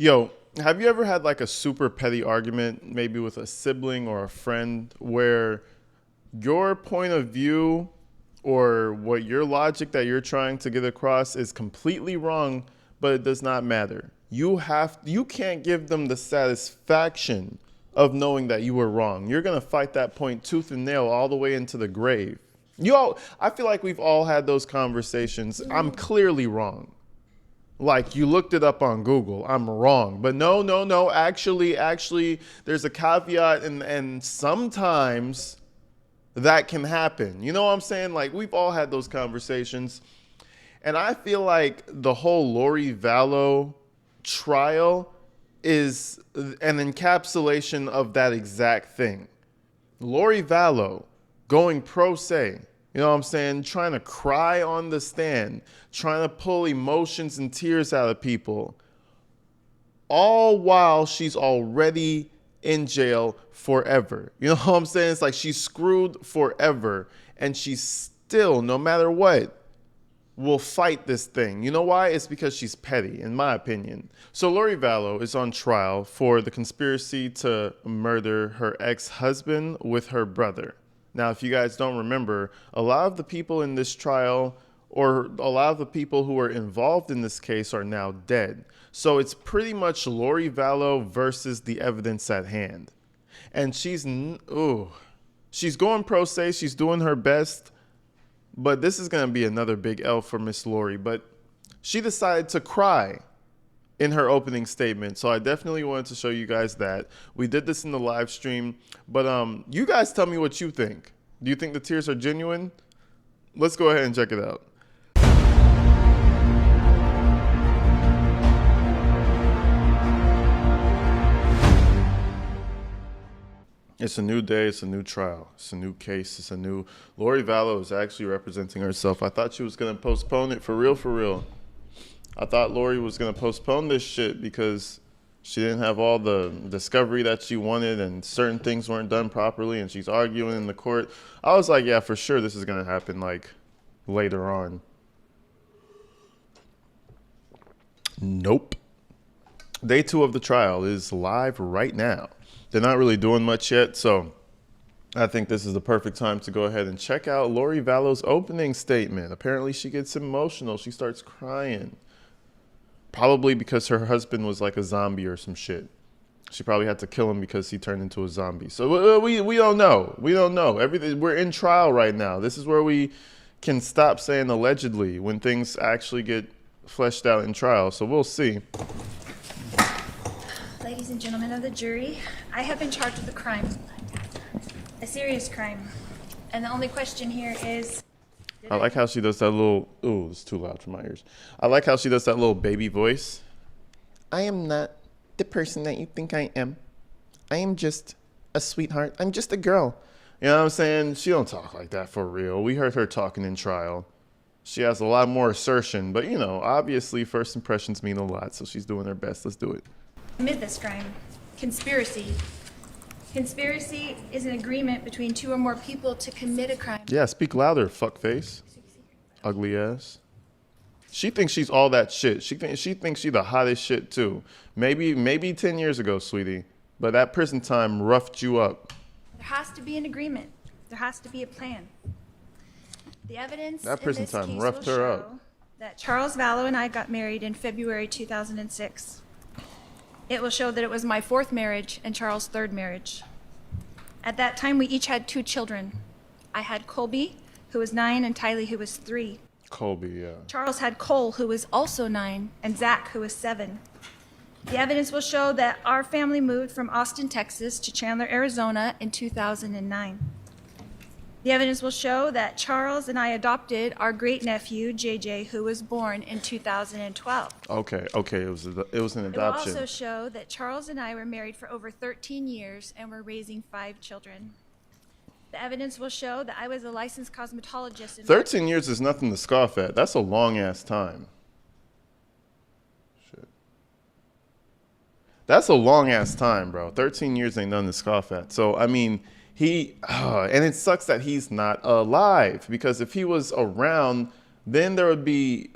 Yo, have you ever had like a super petty argument, maybe with a sibling or a friend, where your point of view or what your logic that you're trying to get across is completely wrong, but it does not matter. You can't give them the satisfaction of knowing that you were wrong. You're gonna fight that point tooth and nail all the way into the grave. I feel like we've all had those conversations. I'm clearly wrong. Like, you looked it up on Google. I'm wrong. But no, no, no. Actually, there's a caveat, and sometimes that can happen. You know what I'm saying? Like, we've all had those conversations. And I feel like the whole Lori Vallow trial is an encapsulation of that exact thing. Lori Vallow going pro se, you know what I'm saying? Trying to cry on the stand, trying to pull emotions and tears out of people, all while she's already in jail forever. You know what I'm saying? It's like she's screwed forever, and she's still, no matter what, will fight this thing. You know why? It's because she's petty, in my opinion. So Lori Vallow is on trial for the conspiracy to murder her ex-husband with her brother. Now, if you guys don't remember, a lot of the people in this trial, or a lot of the people who were involved in this case, are now dead. So it's pretty much Lori Vallow versus the evidence at hand. And she's going pro se. She's doing her best. But this is going to be another big L for Miss Lori. But she decided to cry in her opening statement. So I definitely wanted to show you guys that. We did this in the live stream. But you guys tell me what you think. Do you think the tears are genuine? Let's go ahead and check it out. It's a new day. It's a new trial. It's a new case. It's a new... Lori Vallow is actually representing herself. I thought she was going to postpone it for real, for real. I thought Lori was going to postpone this shit because she didn't have all the discovery that she wanted and certain things weren't done properly, and she's arguing in the court. I was like, yeah, for sure this is going to happen, like, later on. Nope. Day 2 of the trial is live right now. They're not really doing much yet, so I think this is the perfect time to go ahead and check out Lori Vallow's opening statement. Apparently she gets emotional. She starts crying. Probably because her husband was like a zombie or some shit. She probably had to kill him because he turned into a zombie. So we don't know. We don't know. We're in trial right now. This is where we can stop saying allegedly when things actually get fleshed out in trial. So we'll see. Ladies and gentlemen of the jury, I have been charged with a crime, a serious crime. And the only question here is... I like how she does that little... Ooh, it's too loud for my ears. I like how she does that little baby voice. I am not the person that you think I am. I am just a sweetheart. I'm just a girl. You know what I'm saying? She don't talk like that for real. We heard her talking in trial. She has a lot more assertion. But, you know, obviously first impressions mean a lot. So she's doing her best. Let's do it. Commit this crime. Conspiracy. Conspiracy is an agreement between two or more people to commit a crime. Yeah, speak louder, fuckface. Ugly ass. She thinks she's all that shit. She thinks she's the hottest shit too. Maybe 10 years ago, sweetie. But that prison time roughed you up. There has to be an agreement. There has to be a plan. The evidence that prison in this time case roughed will her show up. that Charles Vallow and I got married in February 2006. It will show that it was my 4th marriage and Charles' 3rd marriage. At that time, we each had 2 children. I had Colby, who was 9, and Tylee, who was 3. Colby, yeah. Charles had Cole, who was also 9, and Zach, who was 7. The evidence will show that our family moved from Austin, Texas to Chandler, Arizona in 2009. The evidence will show that Charles and I adopted our great-nephew, JJ, who was born in 2012. Okay, it was an adoption. It will also show that Charles and I were married for over 13 years and were raising 5 children. The evidence will show that I was a licensed cosmetologist. 13 years is nothing to scoff at. That's a long-ass time. Shit. That's a long-ass time, bro. 13 years ain't nothing to scoff at. So, I mean... and it sucks that he's not alive, because if he was around then we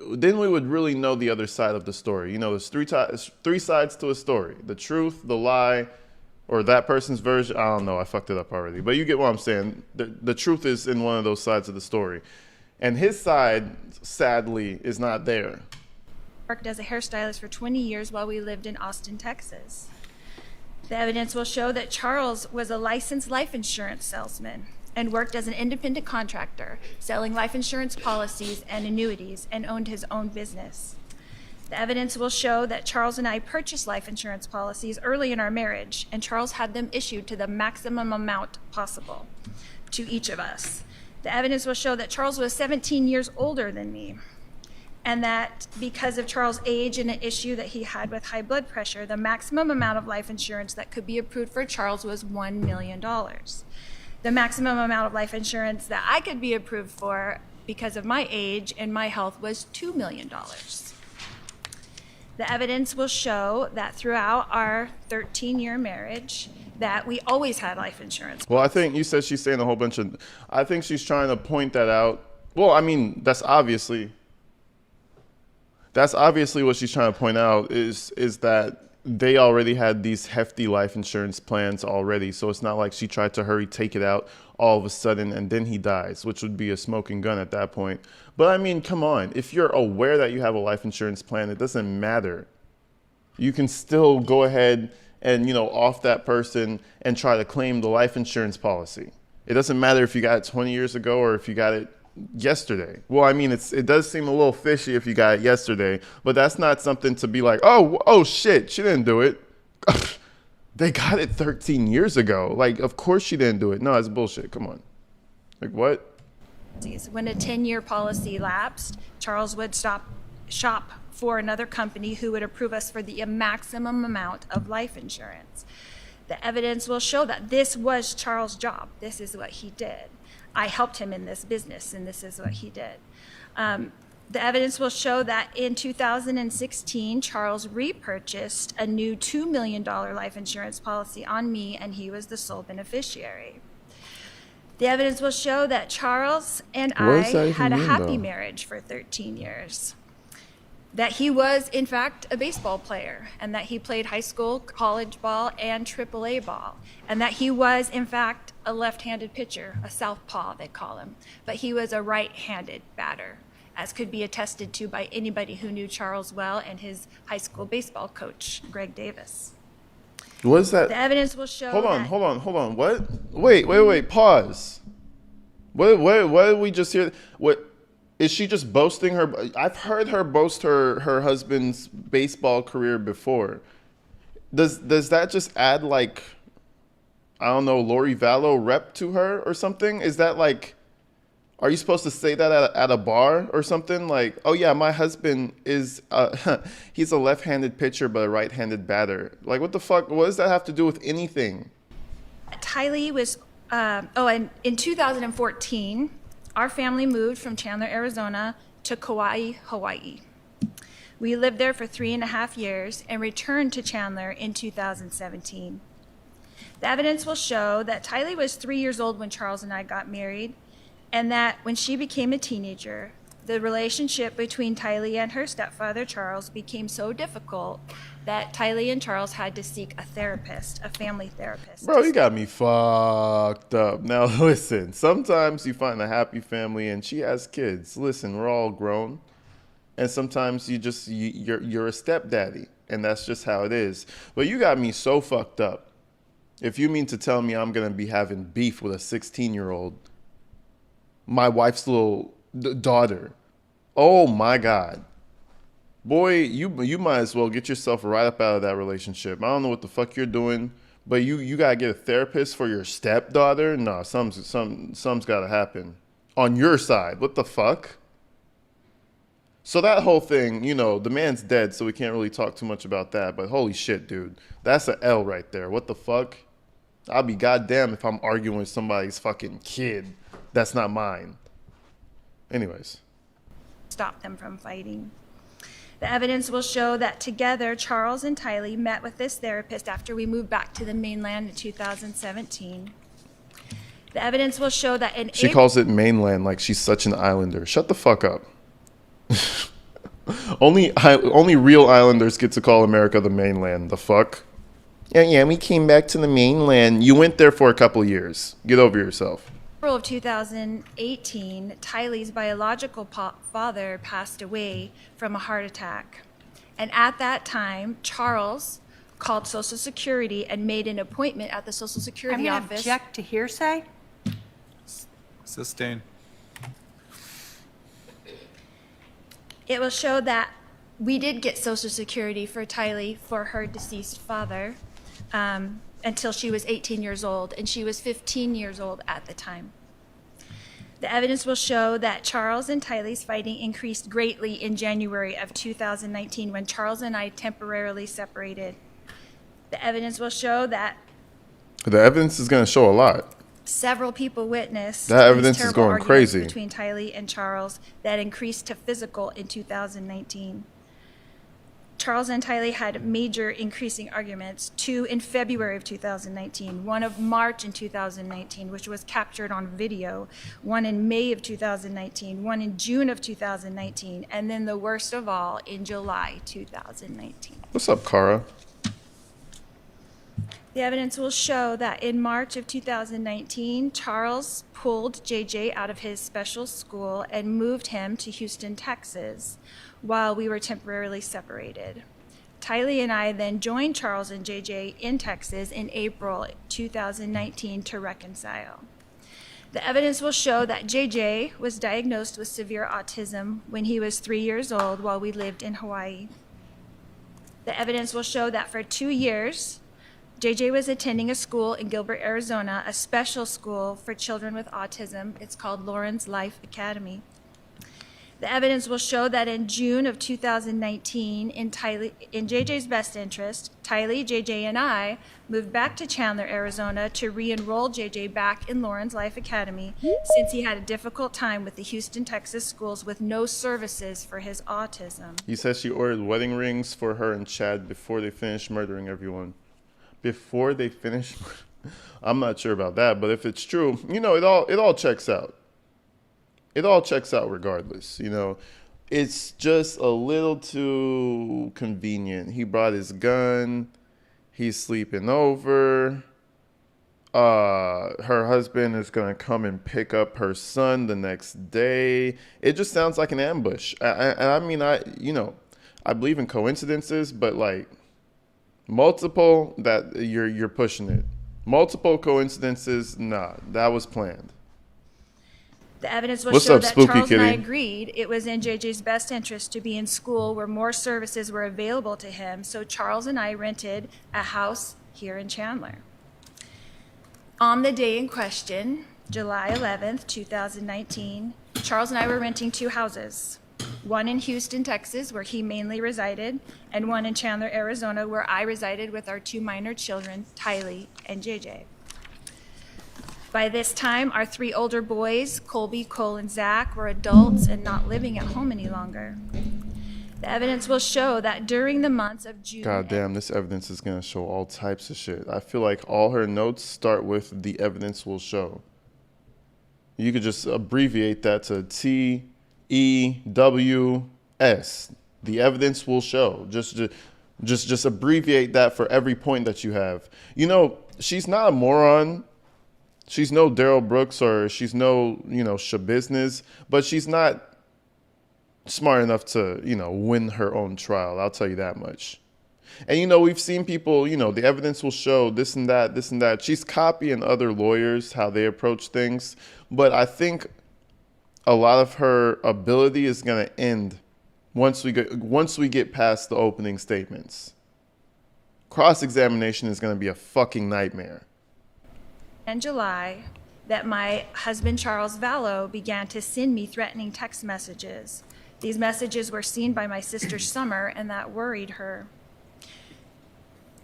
would really know the other side of the story. You know, there's three sides to a story: the truth, the lie, or that person's version. I don't know, I fucked it up already, but you get what I'm saying. The truth is in one of those sides of the story, and his side, sadly, is not there. Worked as a hairstylist for 20 years while we lived in Austin, Texas. The evidence will show that Charles was a licensed life insurance salesman and worked as an independent contractor, selling life insurance policies and annuities, and owned his own business. The evidence will show that Charles and I purchased life insurance policies early in our marriage, and Charles had them issued to the maximum amount possible to each of us. The evidence will show that Charles was 17 years older than me, and that because of Charles' age and an issue that he had with high blood pressure, the maximum amount of life insurance that could be approved for Charles was $1 million. The maximum amount of life insurance that I could be approved for because of my age and my health was $2 million. The evidence will show that throughout our 13-year marriage, that we always had life insurance. Well, I think you said she's saying a whole bunch of, I think she's trying to point that out. Well, I mean, that's obviously what she's trying to point out is that they already had these hefty life insurance plans already. So it's not like she tried to take it out all of a sudden and then he dies, which would be a smoking gun at that point. But I mean, come on, if you're aware that you have a life insurance plan, it doesn't matter. You can still go ahead and, you know, off that person and try to claim the life insurance policy. It doesn't matter if you got it 20 years ago or if you got it yesterday. Well, I mean, it does seem a little fishy if you got it yesterday, but that's not something to be like, oh shit, she didn't do it. They got it 13 years ago. Like, of course she didn't do it. No, that's bullshit. Come on. Like, what? When a 10-year policy lapsed, Charles would shop for another company who would approve us for the maximum amount of life insurance. The evidence will show that this was Charles' job. This is what he did. I helped him in this business, and this is what he did. The evidence will show that in 2016, Charles repurchased a new $2 million life insurance policy on me, and he was the sole beneficiary. The evidence will show that Charles and I had a happy marriage for 13 years. That he was, in fact, a baseball player, and that he played high school, college ball, and AAA ball, and that he was, in fact, a left-handed pitcher, a southpaw, they call him, but he was a right-handed batter, as could be attested to by anybody who knew Charles well and his high school baseball coach, Greg Davis. What is that? The evidence will show Hold on. What? Wait. Pause. What did we just hear? What? Is she just boasting her? I've heard her boast her husband's baseball career before. Does that just add like, I don't know, Lori Vallow rep to her or something? Is that like, are you supposed to say that at a bar or something? Like, oh yeah, my husband is, he's a left-handed pitcher but a right-handed batter. Like, what the fuck? What does that have to do with anything? Tylee was, and in 2014, our family moved from Chandler, Arizona to Kauai, Hawaii. We lived there for 3.5 years and returned to Chandler in 2017. The evidence will show that Tylee was 3 years old when Charles and I got married, and that when she became a teenager, the relationship between Tylee and her stepfather, Charles, became so difficult that Tylee and Charles had to seek a therapist, a family therapist. Bro, you got me fucked up. Now, listen, sometimes you find a happy family and she has kids. Listen, we're all grown. And sometimes you're a stepdaddy, and that's just how it is. But you got me so fucked up. If you mean to tell me I'm going to be having beef with a 16-year-old, my wife's little daughter, oh my God. Boy, you might as well get yourself right up out of that relationship. I don't know what the fuck you're doing, but you gotta get a therapist for your stepdaughter? No, something's gotta happen. On your side, what the fuck? So that whole thing, you know, the man's dead, so we can't really talk too much about that, but holy shit, dude. That's an L right there. What the fuck? I'll be goddamn if I'm arguing with somebody's fucking kid. That's not mine. Anyways. Stop them from fighting. The evidence will show that together, Charles and Tylee met with this therapist after we moved back to the mainland in 2017. The evidence will show that She calls it mainland like she's such an islander. Shut the fuck up. Only real islanders get to call America the mainland. The fuck? Yeah, we came back to the mainland. You went there for a couple years. Get over yourself. April of 2018, Tylee's biological father passed away from a heart attack. And at that time, Charles called Social Security and made an appointment at the Social Security I'm going to office. object to hearsay. Sustain. It will show that we did get Social Security for Tylee for her deceased father until she was 18 years old, and she was 15 years old at the time. The evidence will show that Charles and Tylee's fighting increased greatly in January of 2019 when Charles and I temporarily separated. The evidence will show that The evidence is going to show a lot. several people witnessed That these evidence is terrible going arguments crazy. between Tylee and Charles that increased to physical in 2019. Charles and Tylee had major increasing arguments, two in February of 2019, one of March in 2019, which was captured on video, one in May of 2019, one in June of 2019, and then the worst of all in July 2019. What's up, Kara? The evidence will show that in March of 2019, Charles pulled JJ out of his special school and moved him to Houston, Texas, while we were temporarily separated. Tylee and I then joined Charles and JJ in Texas in April 2019 to reconcile. The evidence will show that JJ was diagnosed with severe autism when he was 3 years old while we lived in Hawaii. The evidence will show that for 2 years, JJ was attending a school in Gilbert, Arizona, a special school for children with autism. It's called Lauren's Life Academy. The evidence will show that in June of 2019, in JJ's best interest, Tylee, JJ, and I moved back to Chandler, Arizona to re-enroll JJ back in Lauren's Life Academy since he had a difficult time with the Houston, Texas schools with no services for his autism. He says she ordered wedding rings for her and Chad before they finished murdering everyone. Before they finish, I'm not sure about that, but if it's true, it all checks out. It all checks out regardless, It's just a little too convenient. He brought his gun. He's sleeping over. Her husband is going to come and pick up her son the next day. It just sounds like an ambush. I believe in coincidences, but like, multiple, that you're pushing it. Multiple coincidences, nah, that was planned. The evidence will What's show up, that Spooky Charles and I Kitty? agreed it was in JJ's best interest to be in school where more services were available to him, so Charles and I rented a house here in Chandler. On the day in question, July 11th, 2019, Charles and I were renting two houses. One in Houston, Texas, where he mainly resided, and one in Chandler, Arizona, where I resided with our two minor children, Tylee and JJ. By this time, our three older boys, Colby, Cole, and Zach, were adults and not living at home any longer. The evidence will show that during the months of June... God damn, this evidence is going to show all types of shit. I feel like all her notes start with the evidence will show. You could just abbreviate that to TEWS. The evidence will show. Just abbreviate that for every point that you have. She's not a moron. She's no Daryl Brooks or she's no, Shabizz, but she's not smart enough to, win her own trial. I'll tell you that much. And, we've seen people, the evidence will show this and that, this and that. She's copying other lawyers, how they approach things. But I think a lot of her ability is going to end once we get past the opening statements. Cross-examination is going to be a fucking nightmare. In July, that my husband, Charles Vallow, began to send me threatening text messages. These messages were seen by my sister Summer, and that worried her.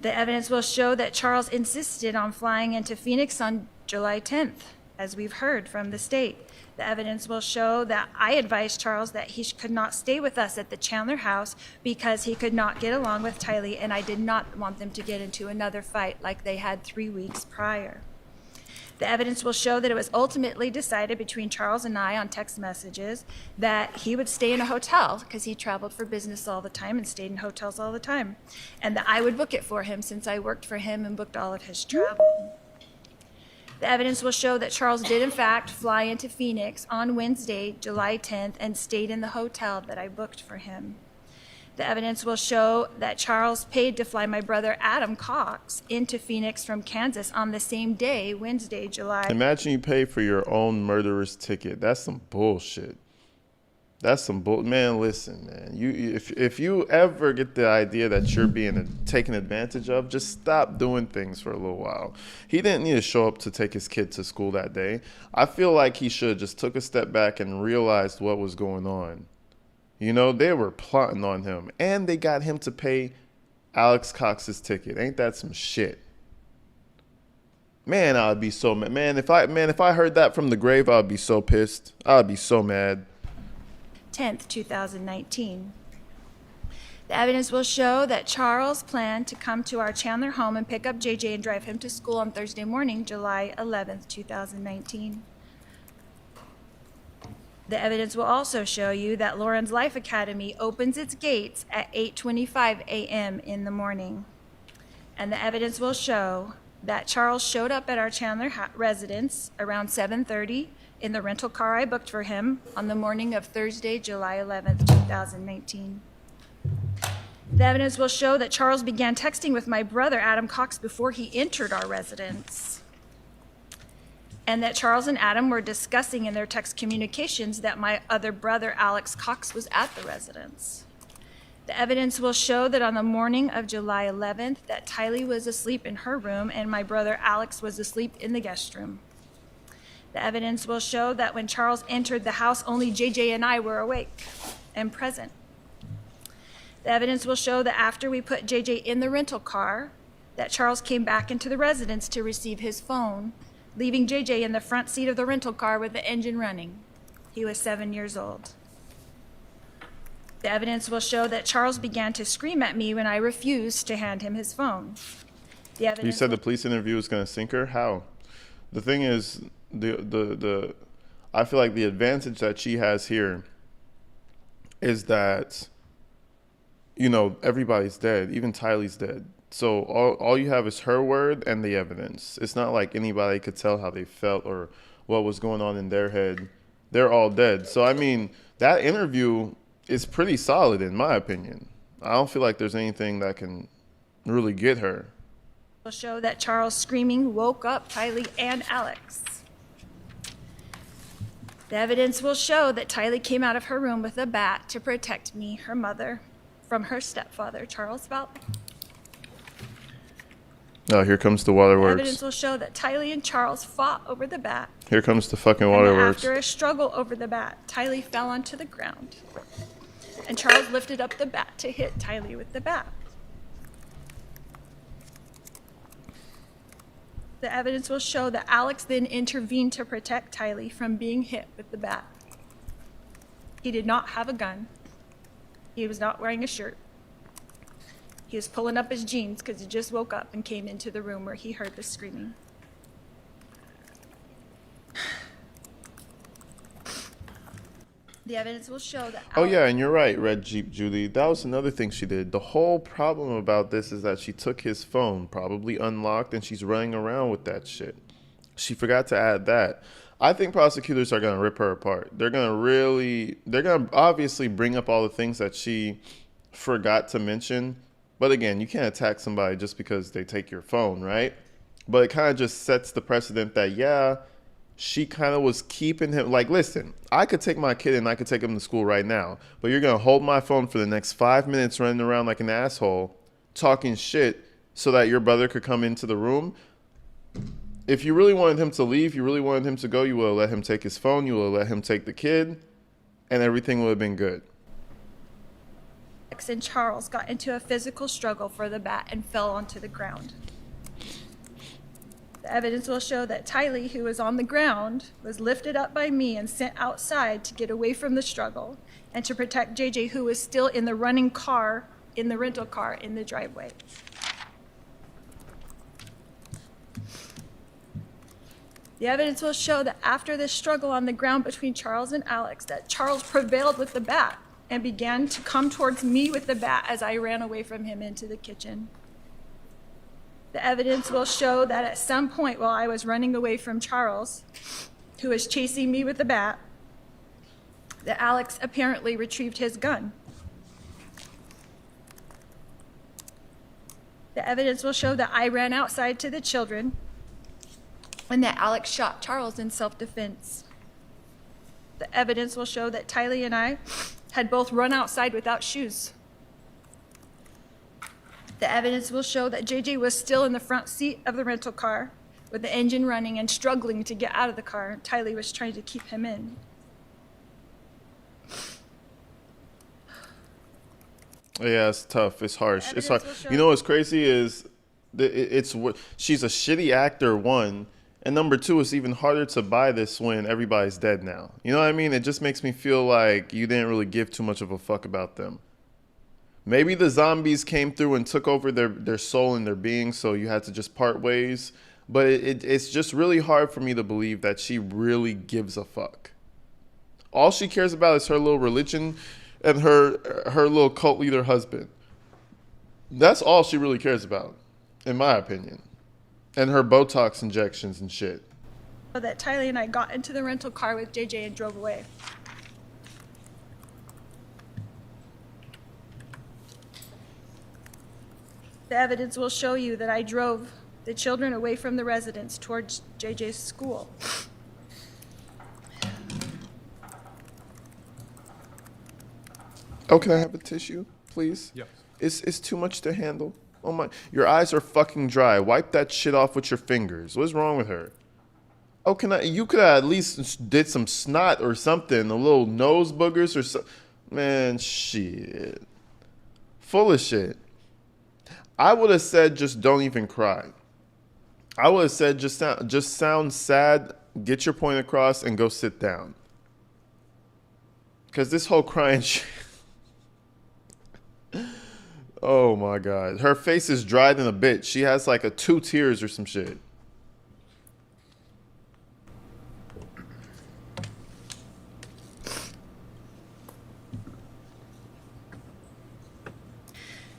The evidence will show that Charles insisted on flying into Phoenix on July 10th, as we've heard from the state. The evidence will show that I advised Charles that he could not stay with us at the Chandler house because he could not get along with Tylee, and I did not want them to get into another fight like they had 3 weeks prior. The evidence will show that it was ultimately decided between Charles and I on text messages that he would stay in a hotel because he traveled for business all the time and stayed in hotels all the time, and that I would book it for him since I worked for him and booked all of his travel. The evidence will show that Charles did, in fact, fly into Phoenix on Wednesday, July 10th, and stayed in the hotel that I booked for him. The evidence will show that Charles paid to fly my brother Adam Cox into Phoenix from Kansas on the same day, Wednesday, July. Imagine you pay for your own murderer's ticket. That's some bullshit. That's some bull. Man, listen, man. If you ever get the idea that you're being taken advantage of, just stop doing things for a little while. He didn't need to show up to take his kid to school that day. I feel like he should have just took a step back and realized what was going on. You know, they were plotting on him, and they got him to pay Alex Cox's ticket. Ain't that some shit? Man, I'd be so mad. Man, if I heard that from the grave, I'd be so pissed. I'd be so mad. 10th, 2019. The evidence will show that Charles planned to come to our Chandler home and pick up JJ and drive him to school on Thursday morning, July 11th, 2019. The evidence will also show you that Lauren's Life Academy opens its gates at 8:25 a.m. in the morning. And the evidence will show that Charles showed up at our Chandler residence around 7:30 in the rental car I booked for him on the morning of Thursday, July 11th, 2019. The evidence will show that Charles began texting with my brother Adam Cox before he entered our residence, and that Charles and Adam were discussing in their text communications that my other brother, Alex Cox, was at the residence. The evidence will show that on the morning of July 11th, that Tylee was asleep in her room and my brother Alex was asleep in the guest room. The evidence will show that when Charles entered the house, only JJ and I were awake and present. The evidence will show that after we put JJ in the rental car, that Charles came back into the residence to receive his phone, leaving JJ in the front seat of the rental car with the engine running. He was 7 years old. The evidence will show that Charles began to scream at me when I refused to hand him his phone. You said the police interview was going to sink her? How? The thing is, I feel like the advantage that she has here is that, you know, everybody's dead. Even Tylee's dead. So all you have is her word and the evidence. It's not like anybody could tell how they felt or what was going on in their head. They're all dead. So, I mean, that interview is pretty solid in my opinion. I don't feel like there's anything that can really get her. Will show that Charles screaming woke up Tylee and Alex. The evidence will show that Tylee came out of her room with a bat to protect me, her mother, from her stepfather, Charles Vallow. Oh, here comes the waterworks. Evidence will show that Tylee and Charles fought over the bat. Here comes the fucking waterworks. After a struggle over the bat, Tylee fell onto the ground. And Charles lifted up the bat to hit Tylee with the bat. The evidence will show that Alex then intervened to protect Tylee from being hit with the bat. He did not have a gun. He was not wearing a shirt. He was pulling up his jeans because he just woke up and came into the room where he heard the screaming. The evidence will show that. Oh, yeah, and you're right, Red Jeep Judy. That was another thing she did. The whole problem about this is that she took his phone, probably unlocked, and she's running around with that shit. She forgot to add that. I think prosecutors are going to rip her apart. They're going to obviously bring up all the things that she forgot to mention. But again, you can't attack somebody just because they take your phone, right? But it kind of just sets the precedent that, yeah, she kind of was keeping him. Like, listen, I could take my kid and I could take him to school right now, but you're going to hold my phone for the next 5 minutes running around like an asshole, talking shit so that your brother could come into the room. If you really wanted him to leave, you really wanted him to go, you would have let him take his phone, you would have let him take the kid, and everything would have been good. And Charles got into a physical struggle for the bat and fell onto the ground. The evidence will show that Tylee, who was on the ground, was lifted up by me and sent outside to get away from the struggle and to protect JJ, who was still in the running car, in the rental car in the driveway. The evidence will show that after this struggle on the ground between Charles and Alex, that Charles prevailed with the bat and began to come towards me with the bat as I ran away from him into the kitchen. The evidence will show that at some point while I was running away from Charles, who was chasing me with the bat, that Alex apparently retrieved his gun. The evidence will show that I ran outside to the children and that Alex shot Charles in self-defense. The evidence will show that Tylee and I had both run outside without shoes. The evidence will show that JJ was still in the front seat of the rental car with the engine running and struggling to get out of the car. Tylee was trying to keep him in. Yeah, it's tough. It's harsh. It's hard. You know what's crazy is she's a shitty actor, one. And number two, it's even harder to buy this when everybody's dead now. You know what I mean? It just makes me feel like you didn't really give too much of a fuck about them. Maybe the zombies came through and took over their soul and their being, so you had to just part ways. But it's just really hard for me to believe that she really gives a fuck. All she cares about is her little religion and her little cult leader husband. That's all she really cares about, in my opinion. And her Botox injections and shit. That Tylee and I got into the rental car with JJ and drove away. The evidence will show you that I drove the children away from the residence towards JJ's school. Oh, can I have a tissue, please? Yes. It's too much to handle. Oh my, your eyes are fucking dry. Wipe that shit off with your fingers. What's wrong with her? Oh, you could have at least did some snot or something, a little nose boogers or something. Man, shit. Full of shit. I would have said just don't even cry. I would have said just sound sad, get your point across, and go sit down. Because this whole crying shit. Oh my God. Her face is dried than a bitch. She has like 2 tears or some shit.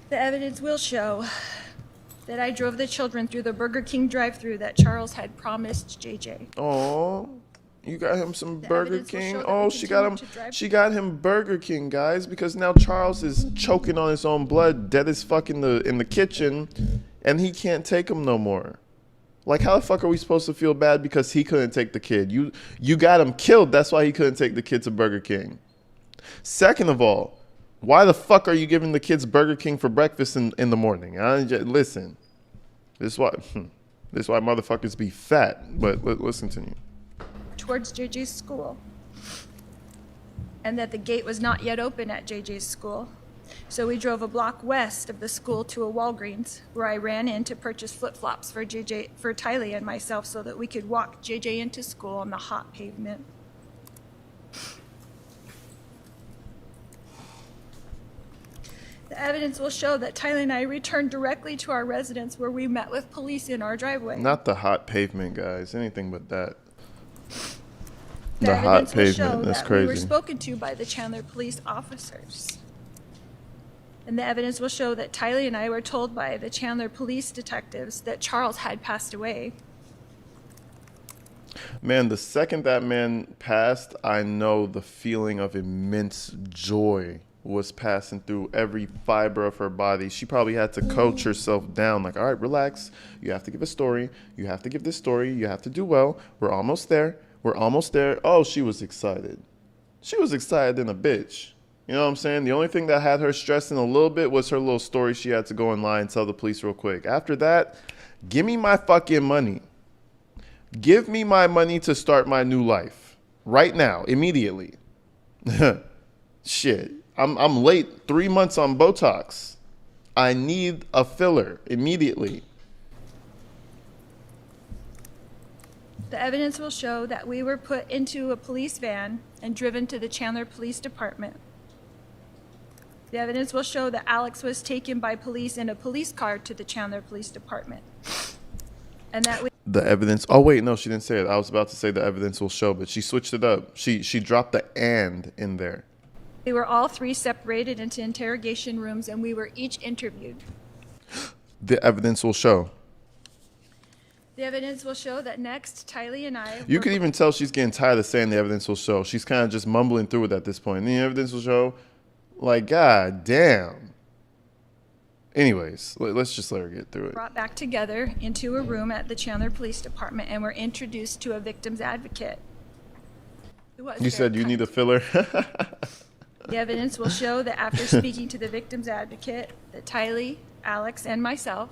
The evidence will show that I drove the children through the Burger King drive-thru that Charles had promised JJ. Oh, you got him some Burger King. Oh, she got him Burger King, guys, because now Charles is choking on his own blood, dead as fuck in the kitchen, and he can't take him no more. Like, how the fuck are we supposed to feel bad because he couldn't take the kid? You got him killed. That's why he couldn't take the kid to Burger King. Second of all, why the fuck are you giving the kids Burger King for breakfast in the morning? Listen, this is why motherfuckers be fat. But let's continue. Towards JJ's school, and that the gate was not yet open at JJ's school. So we drove a block west of the school to a Walgreens, where I ran in to purchase flip-flops for Tylee and myself so that we could walk JJ into school on the hot pavement. The evidence will show that Tylee and I returned directly to our residence where we met with police in our driveway. Not the hot pavement, guys. Anything but that. The hot pavement. That's crazy. We were spoken to by the Chandler police officers. And the evidence will show that Tylee and I were told by the Chandler police detectives that Charles had passed away. Man, the second that man passed, I know the feeling of immense joy was passing through every fiber of her body. She probably had to coach herself down, like, all right, relax. You have to give a story. You have to give this story. You have to do well. We're almost there. We're almost there. Oh, she was excited. She was excited than a bitch. You know what I'm saying? The only thing that had her stressing a little bit was her little story. She had to go and lie and tell the police real quick. After that, give me my fucking money. Give me my money to start my new life. Right now, immediately. Shit. I'm late 3 months on Botox. I need a filler immediately. The evidence will show that we were put into a police van and driven to the Chandler Police Department. The evidence will show that Alex was taken by police in a police car to the Chandler Police Department. And that we The evidence. Oh wait, no, she didn't say it. I was about to say the evidence will show, but she switched it up. She dropped the "and" in there. We were all three separated into interrogation rooms, and we were each interviewed. The evidence will show. The evidence will show that next, Tylee and I. You can even tell she's getting tired of saying the evidence will show. She's kind of just mumbling through it at this point. The evidence will show. Like, god damn. Anyways, let's just let her get through it. Brought back together into a room at the Chandler Police Department and were introduced to a victim's advocate. You said you need a filler? The evidence will show that after speaking to the victim's advocate, that Tylee, Alex, and myself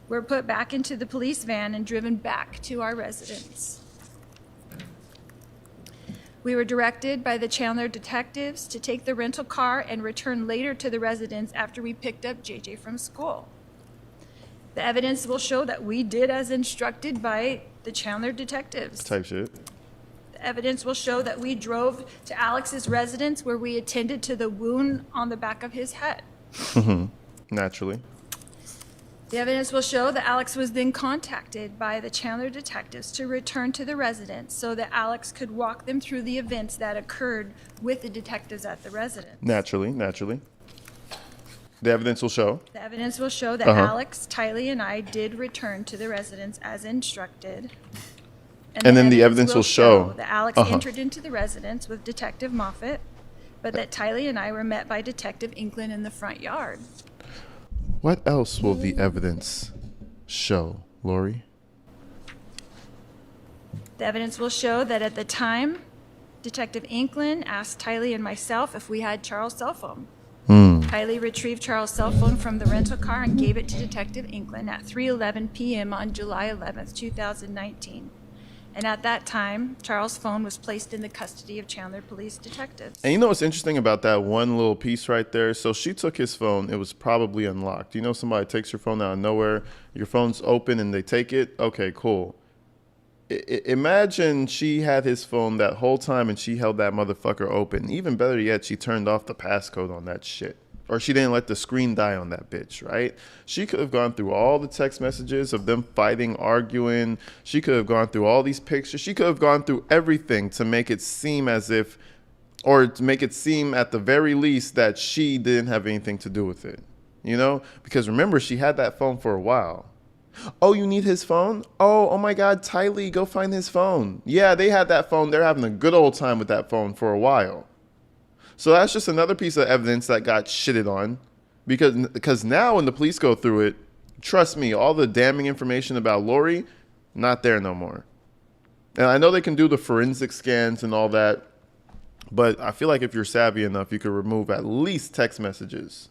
were put back into the police van and driven back to our residence. We were directed by the Chandler detectives to take the rental car and return later to the residence after we picked up JJ from school. The evidence will show that we did as instructed by the Chandler detectives. Type shit. The evidence will show that we drove to Alex's residence where we attended to the wound on the back of his head. Naturally. The evidence will show that Alex was then contacted by the Chandler detectives to return to the residence so that Alex could walk them through the events that occurred with the detectives at the residence. Naturally. The evidence will show. The evidence will show that Alex, Tylee, and I did return to the residence as instructed. And then the evidence will show that Alex entered into the residence with Detective Moffat, but that Tylee and I were met by Detective Inkland in the front yard. What else will the evidence show, Lori? The evidence will show that at the time, Detective Inkland asked Tylee and myself if we had Charles' cell phone. Tylee retrieved Charles' cell phone from the rental car and gave it to Detective Inkland at 3:11 p.m. on July 11th, 2019. And at that time, Charles' phone was placed in the custody of Chandler Police detectives. And you know what's interesting about that one little piece right there? So she took his phone. It was probably unlocked. You know, somebody takes your phone out of nowhere. Your phone's open and they take it. Okay, cool. Imagine she had his phone that whole time and she held that motherfucker open. Even better yet, she turned off the passcode on that shit. Or she didn't let the screen die on that bitch, right? She could have gone through all the text messages of them fighting, arguing. She could have gone through all these pictures. She could have gone through everything to make it seem as if, or to make it seem at the very least that she didn't have anything to do with it, you know? Because remember, she had that phone for a while. Oh, you need his phone? Oh my God, Tylee, go find his phone. Yeah, they had that phone. They're having a good old time with that phone for a while. So that's just another piece of evidence that got shitted on, because now when the police go through it, trust me, all the damning information about Lori, not there no more. And I know they can do the forensic scans and all that, but I feel like if you're savvy enough, you could remove at least text messages.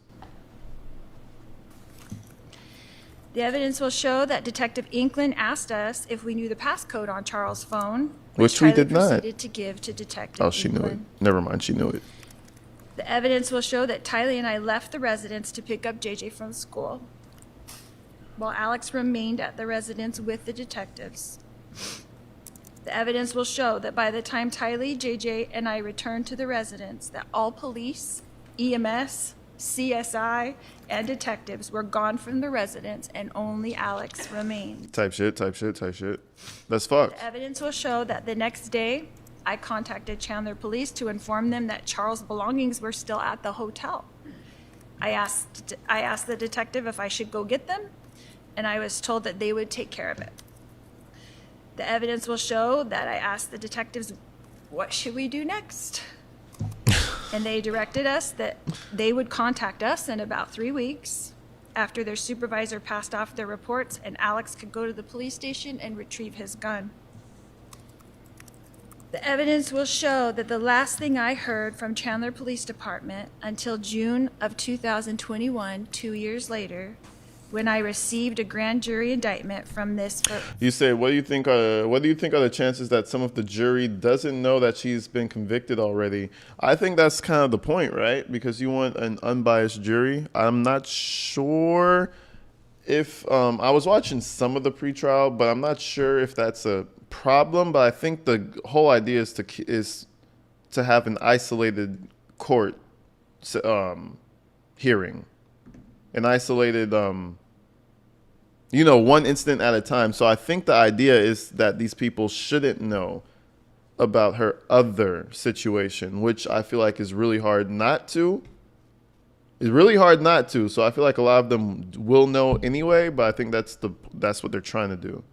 The evidence will show that Detective Inkland asked us if we knew the passcode on Charles' phone, Which we did not. proceeded to give to Detective Oh, she knew it. Inkland. Never mind, she knew it. The evidence will show that Tylee and I left the residence to pick up JJ from school, while Alex remained at the residence with the detectives. The evidence will show that by the time Tylee, JJ, and I returned to the residence, that all police, EMS, CSI, and detectives were gone from the residence and only Alex remained. Type shit. That's fucked. The evidence will show that the next day, I contacted Chandler Police to inform them that Charles' belongings were still at the hotel. I asked the detective if I should go get them, and I was told that they would take care of it. The evidence will show that I asked the detectives, what should we do next? And they directed us that they would contact us in about 3 weeks after their supervisor passed off their reports and Alex could go to the police station and retrieve his gun. The evidence will show that the last thing I heard from Chandler Police Department until June of 2021, 2 years later, when I received a grand jury indictment from this. You say, what do you think are the chances that some of the jury doesn't know that she's been convicted already? I think that's kind of the point, right? Because you want an unbiased jury. I'm not sure if I was watching some of the pretrial, but I'm not sure if that's a problem. But I think the whole idea is to have an isolated court hearing. An isolated You know, one incident at a time. So I think the idea is that these people shouldn't know about her other situation, which I feel like is really hard not to. It's really hard not to. So I feel like a lot of them will know anyway, but I think that's what they're trying to do.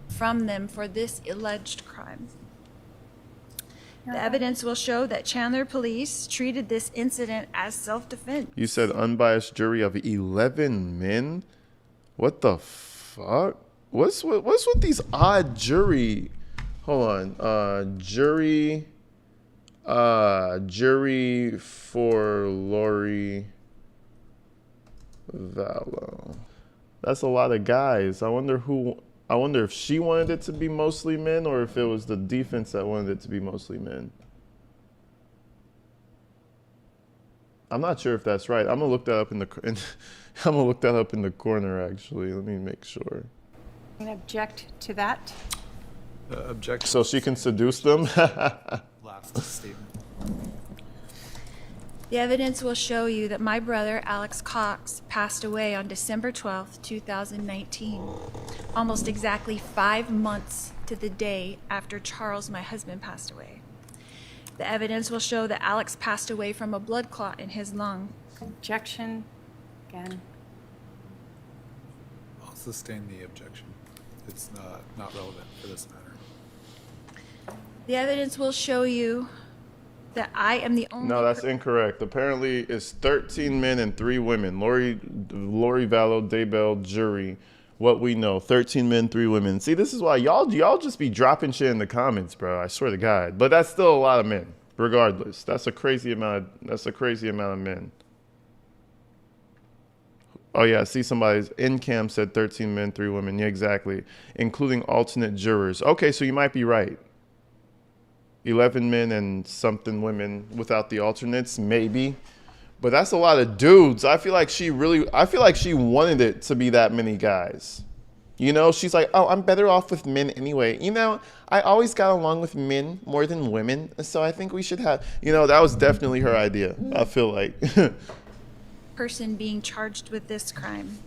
From them for this alleged crime. The evidence will show that Chandler police treated this incident as self-defense. You said unbiased jury of 11 men? What the fuck? What's with these odd jury? Hold on. Jury for Lori Vallow. That's a lot of guys. I wonder if she wanted it to be mostly men or if it was the defense that wanted it to be mostly men. I'm not sure if that's right. I'm gonna look that up in the corner. Actually, let me make sure. I'm going to object to that. Objection. So she can seduce them. Last statement. The evidence will show you that my brother, Alex Cox, passed away on December 12th, 2019, almost exactly 5 months to the day after Charles, my husband, passed away. The evidence will show that Alex passed away from a blood clot in his lung. Objection again. I'll sustain the objection. It's not relevant for this matter. The evidence will show you that I am the only... No, that's incorrect. Apparently, it's 13 men and 3 women. Lori Vallow, Daybell, jury. What we know, 13 men, 3 women. See, this is why y'all just be dropping shit in the comments, bro. I swear to God. But that's still a lot of men, regardless. That's a crazy amount of men. Oh yeah, I see somebody's in cam said 13 men, 3 women. Yeah, exactly. Including alternate jurors. Okay, so you might be right. 11 men and something women without the alternates, maybe. But that's a lot of dudes. I feel like she wanted it to be that many guys. You know, she's like, oh, I'm better off with men anyway. You know, I always got along with men more than women, so I think we should have, you know, that was definitely her idea, I feel like. person being charged with this crime.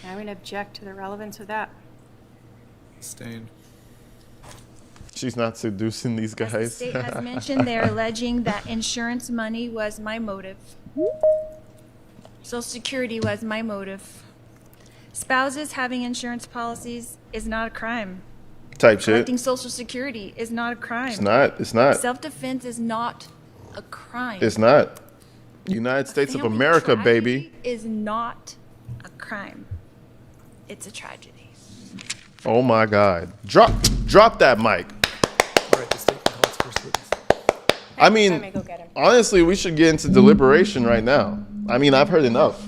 I'm going to object to the relevance of that. Sustained. She's not seducing these As the guys. state has mentioned, they're alleging that insurance money was my motive. Social Security was my motive. Spouses having insurance policies is not a crime. Type shit. Collecting Social Security is not a crime. It's not. Self-defense is not a crime. It's not. United States of Family America, baby. tragedy is not a crime. It's a tragedy. Oh my God. Drop that mic. All right, the state can call its first witness. I I mean, may go get him. honestly, we should get into deliberation right now. I mean, I've heard enough.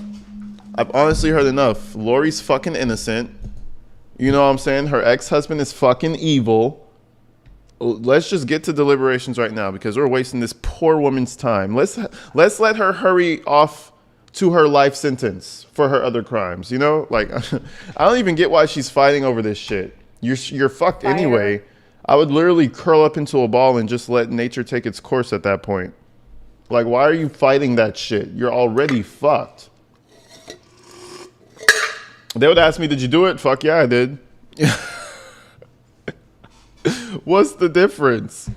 I've honestly heard enough. Lori's fucking innocent. You know what I'm saying? Her ex-husband is fucking evil. Let's just get to deliberations right now because we're wasting this poor woman's time. Let's let her hurry off to her life sentence for her other crimes. You know, like I don't even get why she's fighting over this shit. You're fucked Fire. anyway. I would literally curl up into a ball and just let nature take its course at that point. Like, why are you fighting that shit? You're already fucked. They would ask me, did you do it? Fuck yeah, I did. What's the difference?